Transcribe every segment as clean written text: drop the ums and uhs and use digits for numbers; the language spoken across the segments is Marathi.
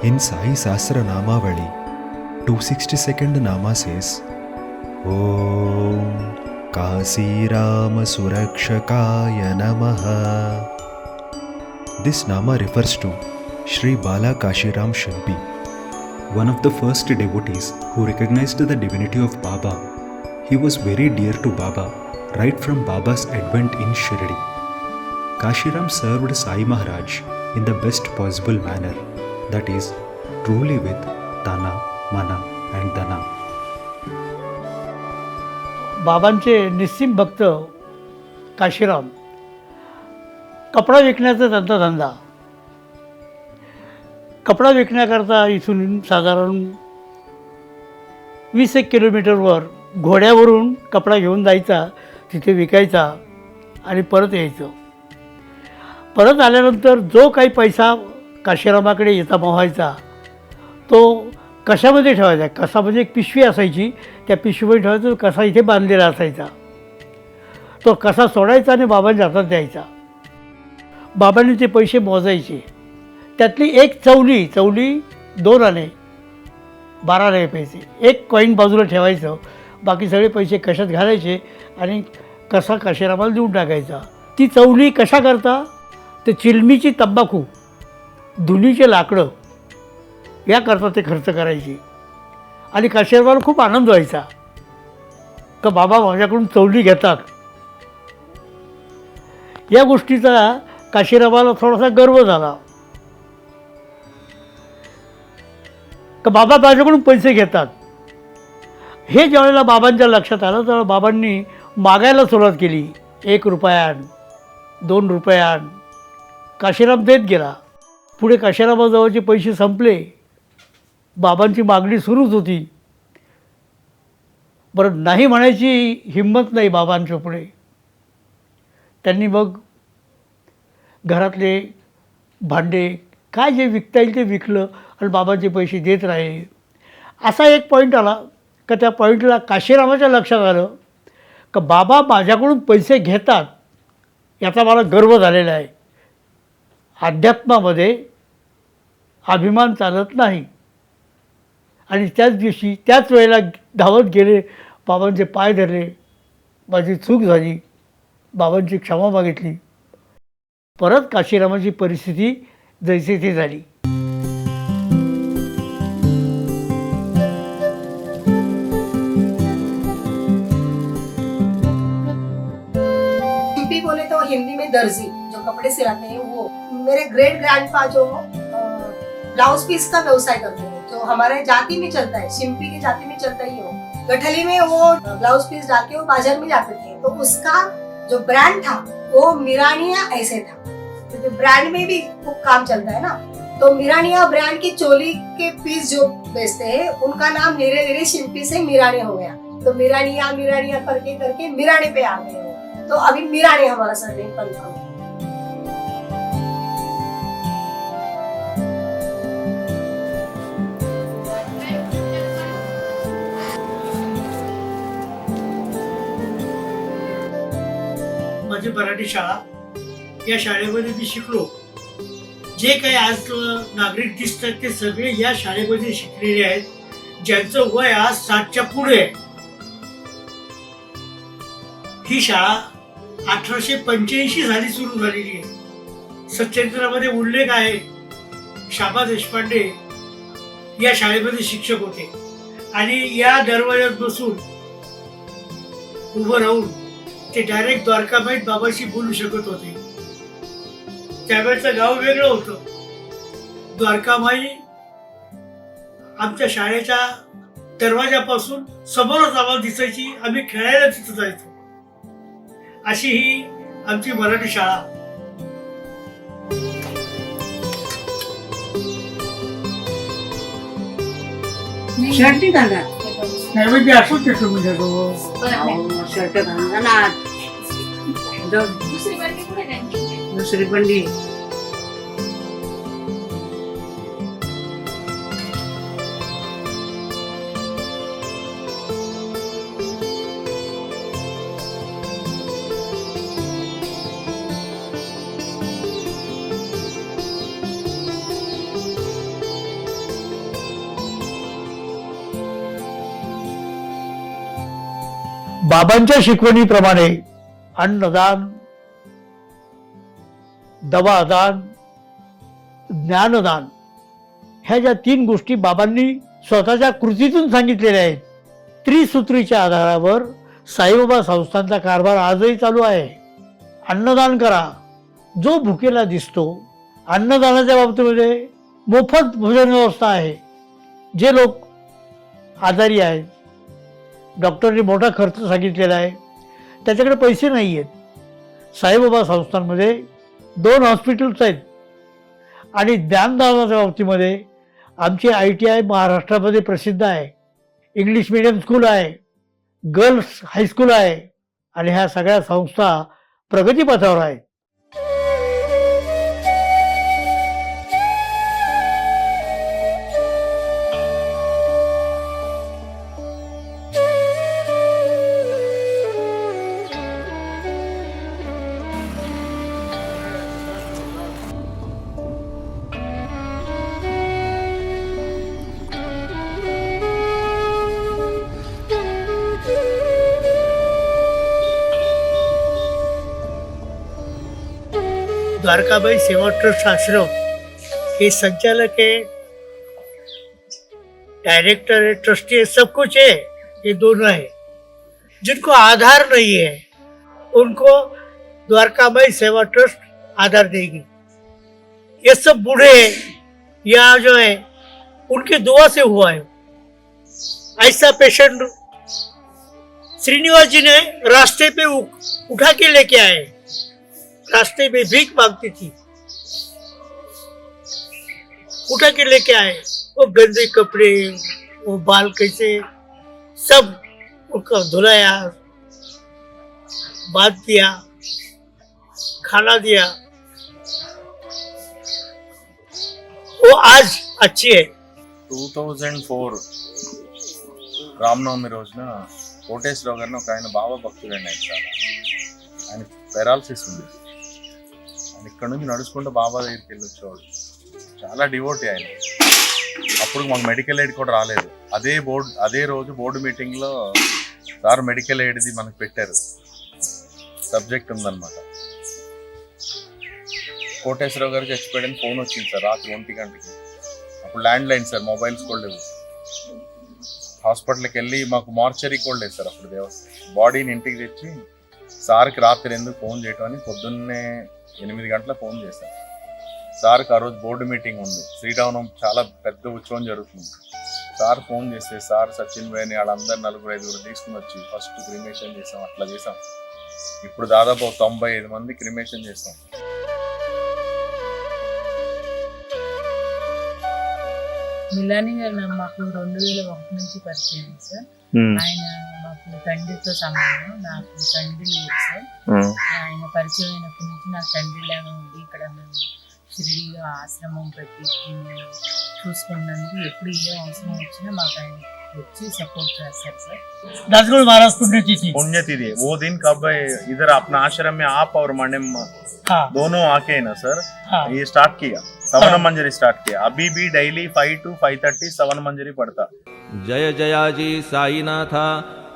In Sai Sasra Namavali, 262nd Nama says, Om Kasirama Surakshakaya Namaha. This Nama refers to Sri Bala Kashiram Shimpi, one of the first devotees who recognized the divinity of Baba. He was very dear to Baba right from Baba's advent in Shirdi. Kashiram served Sai Maharaj in the best possible manner, that is, truly with Tana, Mana and Dana. बाबांचे निस्सिम भक्त काशीराम, कपडा विकण्याचा त्यांचा धंदा. कपडा विकण्याकरता इथून साधारण 20 किलोमीटरवर घोड्यावरून कपडा घेऊन जायचा, तिथे विकायचा आणि परत यायचं. परत आल्यानंतर जो काही पैसा काशीरामाकडे येता मोहायचा तो कशामध्ये ठेवायचा. कसा म्हणजे एक पिशवी असायची, त्या पिशवीमध्ये ठेवायचा, कसा इथे बांधलेला असायचा. तो कसा सोडायचा आणि बाबांच्या हातात द्यायचा. बाबांनी ते पैसे मोजायचे. त्यातली एक चवली 2 आणे 12 आणे पैसे, एक कॉईन बाजूला ठेवायचं. बाकी सगळे पैसे कशात घालायचे आणि कसा काशीरामाला देऊन टाकायचा. ती चवली कशा करता, ते चिलमीची तंबाखू, धुनीचे लाकडं याकरता ते खर्च करायचे. आणि काशीरामाला खूप आनंद व्हायचा का बाबा माझ्याकडून चवली घेतात. या गोष्टीचा काशीरामाला थोडासा गर्व झाला का बाबा माझ्याकडून पैसे घेतात. हे ज्यावेळेला बाबांच्या लक्षात आलं तेव्हा बाबांनी मागायला सुरुवात केली. 1 रुपया आण, 2 रुपये आण. काशीराम देत गेला. पुढे काशीरामाजवळचे पैसे संपले. बाबांची मागणी सुरूच होती. बरं नाही म्हणायची हिंमत नाही बाबांच्या पुढे. त्यांनी मग घरातले भांडे काय जे विकता येईल ते विकलं आणि बाबांचे पैसे देत राहिले. असा एक पॉईंट आला का त्या पॉईंटला काशीरामाच्या लक्षात आलं का बाबा माझ्याकडून पैसे घेतात याचा मला गर्व झालेला आहे. अध्यात्मामध्ये अभिमान चालत नाही. आणि त्याच दिवशी त्याच वेळेला धावत गेले, बाबांचे पाय धरले. माझी चूक झाली, बाबांची क्षमा मागितली. परत काशीरामाची परिस्थिती जैसे ती झाली. हिंदी बोले तो हिंदी में दर्जी जो कपड़े सिलाते हैं वो. मेरे ग्रेट ग्रैंडपा जो ब्लाउज पीस का व्यवसाय करते हैं, जो हमारे जाति में चलता है, शिंपी की जाति में चलता ही हो. गठली में वो ब्लाउज पीस डाल के वो बाजार में जाते थे. तो उसका जो ब्रांड था वो मिरानिया ऐसे था. तो ब्रांड में भी खूब काम चलता है ना. तो मिरानिया ब्रांड की चोली के पीस जो बेचते हैं उनका नाम धीरे धीरे शिंपी से मिराने हो गया. तो मिरानिया मिरानिया करके करके मिराने पे आ गए हो. तो अभी मिराने हमारा सरनेम बनता है. माझी मराठी शाळा, या शाळेमध्ये मी शिकलो. जे काही आज नागरिक दिसतात ते सगळे या शाळेमध्ये शिकलेले आहेत, ज्यांचं वय आज 60च्या पुढे आहे. ही शाळा 1885 साली सुरू झालेली आहे. सच्चरित्रामध्ये उल्लेख आहे, शाबा देशपांडे या शाळेमध्ये शिक्षक होते आणि या दरवाज्यात बसून उभं राहून ते डायरेक्ट द्वारकामाईत बाबाशी बोलू शकत होते. त्यावेळचं गाव वेगळं होतं. द्वारकामाई आमच्या शाळेच्या दरवाजापासून समोरच आम्हाला दिसायची. आम्ही खेळायला तिथं जायचो. अशी ही आमची मराठी शाळा. शर्ट घाला, नैवेद्य असोच येतो म्हणजे तो शर्ट घाला ना. दुसरी बंडी बाबांच्या शिकवणीप्रमाणे अन्नदान, दवादान, ज्ञानदान ह्या ज्या 3 गोष्टी बाबांनी स्वतःच्या कृतीतून सांगितलेल्या आहेत, त्रिसूत्रीच्या आधारावर साईबाबा संस्थांचा कारभार आजही चालू आहे. अन्नदान करा, जो भुकेला दिसतो. अन्नदानाच्या बाबतीमध्ये मोफत भोजन व्यवस्था आहे. जे लोक आजारी आहेत, डॉक्टरनी मोठा खर्च सांगितलेला आहे, त्याच्याकडे पैसे नाही आहेत, साईबाबा संस्थांमध्ये 2 हॉस्पिटल्स आहेत. आणि ज्ञानदानाच्या बाबतीमध्ये आमची ITI महाराष्ट्रामध्ये प्रसिद्ध आहे. इंग्लिश मीडियम स्कूल आहे, गर्ल्स हायस्कूल आहे आणि ह्या सगळ्या संस्था प्रगतीपथावर आहेत. द्वारकाबाई सेवा ट्रस्ट आश्रम के संचालक है, डायरेक्टर है, ट्रस्टी है, सब कुछ है. ये दोनों है. जिनको आधार नहीं है उनको द्वारकाबाई सेवा ट्रस्ट आधार देगी. ये सब बूढ़े हैं, यहाँ जो है उनकी दुआ से हुआ है. ऐसा पेशेंट श्रीनिवास जी ने रास्ते पे उठा के लेके आए. रास्ते में भीख मांगती थी, उठा के लेके आए. वो गंदे कपड़े, वो बाल कैसे, सब उनका धुलाया, बात किया, खाना दिया. वो आज अच्छी है. 2004 రామనవమి రోజున కోటేశ్వరరావు గారిని ఒక ఆయన బాబా భక్తుడండి. ఆయన పెరాలసిస్ ఉంది. ఆయన ఇక్కడ నుంచి నడుచుకుంటూ బాబా దగ్గరికి వెళ్ళి వచ్చేవాడు. చాలా డివోటీ ఆయన. అప్పుడు మాకు మెడికల్ ఎయిడ్ కూడా రాలేదు. అదే రోజు బోర్డు మీటింగ్లో సార్ మెడికల్ ఎయిడ్ది మనకు పెట్టారు, సబ్జెక్ట్ ఉందన్నమాట. కోటేశ్వరరావు గారికి చచ్చిపోయాడని ఫోన్ వచ్చింది సార్ రాత్రి 1 గంటకి. అప్పుడు ల్యాండ్ లైన్ సార్, మొబైల్స్ కూడా లేవు. హాస్పిటల్కి వెళ్ళి మాకు మార్చరీ కూడా లేదు సార్. అప్పుడు బాడీని ఇంటికి తెచ్చి సార్కి రాత్రి ఎందుకు ఫోన్ చేయటం అని పొద్దున్నే 8 గంటల ఫోన్ చేశాను. సార్కి ఆ రోజు బోర్డు మీటింగ్ ఉంది, శ్రీరామనవమి చాలా పెద్ద ఉత్సవం జరుగుతుంది. సార్ ఫోన్ చేస్తే సార్ సచిన్ వేణి వాళ్ళందరూ 4-5 తీసుకుని వచ్చి ఫస్ట్ క్రిమేషన్ చేసాం. అట్లా చేసాం. ఇప్పుడు దాదాపు 95 మంది క్రిమేషన్ చేసాం. మిలాని గారు మాకు 2001 నుంచి పరిచయం సార్. ఆయన మాకు తండ్రితో సమానం. నాకు తండ్రి లేదు సార్. ఆయన పరిచయం అయినప్పటి నుంచి నాకు తండ్రిలాగా ఉంది. ఇక్కడ మేము షిరిడీలో ఆశ్రమం పెట్టి చూసుకున్నందుకు ఎప్పుడు ఏ అవసరం వచ్చినా మాకు ఆయన వచ్చి సపోర్ట్ చేస్తారు సార్. दासगढ़ महाराज पुण्यतिथि पुण्यतिथि वो दिन कब इधर अपना आश्रम में आप और मणिम हाँ दोनों आके ना सर हाँ ये स्टार्ट किया, सवन मंजरी स्टार्ट किया. अभी भी डेली 5 to 5:30 सवन मंजरी पड़ता. जय जयाजी साईनाथा,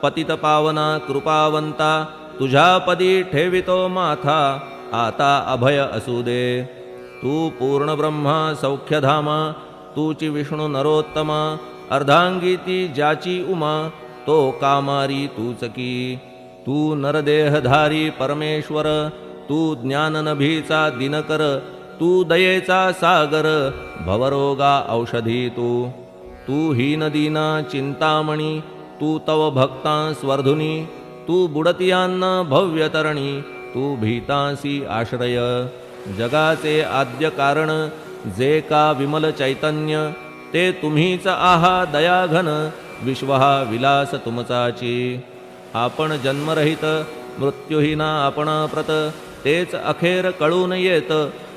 पतित पावना कृपावंता, तुझ्या पदी ठेवितो माथा, आता अभय असुदे. तू पूर्ण ब्रह्म सौख्यधाम, तूची विष्णु नरोत्तम, अर्धांगीती ज्याची उमा, तो कामारी तूचकी. तू नरदेहधारी परमेश्वर, तू ज्ञाननभीचा दिनकर, तू दयेचा सागर, भवरोगा औषधी. तू हीनदीना चिंतामणी, तू तव भक्ता स्वर्धुनी, तू बुडतियांना भव्यतरणी, तू भीतासी आश्रय. जगाचे आद्य कारण जे का विमल चैतन्य, ते तुम्हीच आहा दयाघन, विश्वहा विलास तुमचाची. आपण जन्मरहित मृत्युहीना आपण प्रत, तेच अखेर कळून येत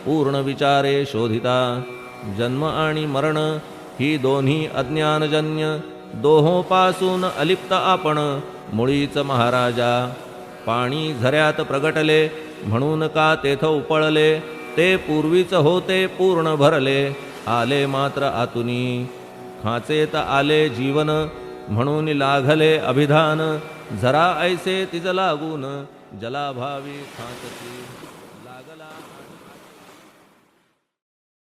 पूर्ण विचारे शोधिता. जन्म आणि मरण ही दोन्ही अज्ञानजन्य, दोहोपासून अलिप्त आपण मुळीच महाराजा. पाणी झऱ्यात प्रगटले म्हणून का तेथ उपळले, ते पूर्वीच होते पूर्ण भरले, आले मात्र आतुनी. खाचेत आले जीवन म्हणून लागले अभिधान, झरा ऐसे तिज लागून जलाभावी खाचती लागला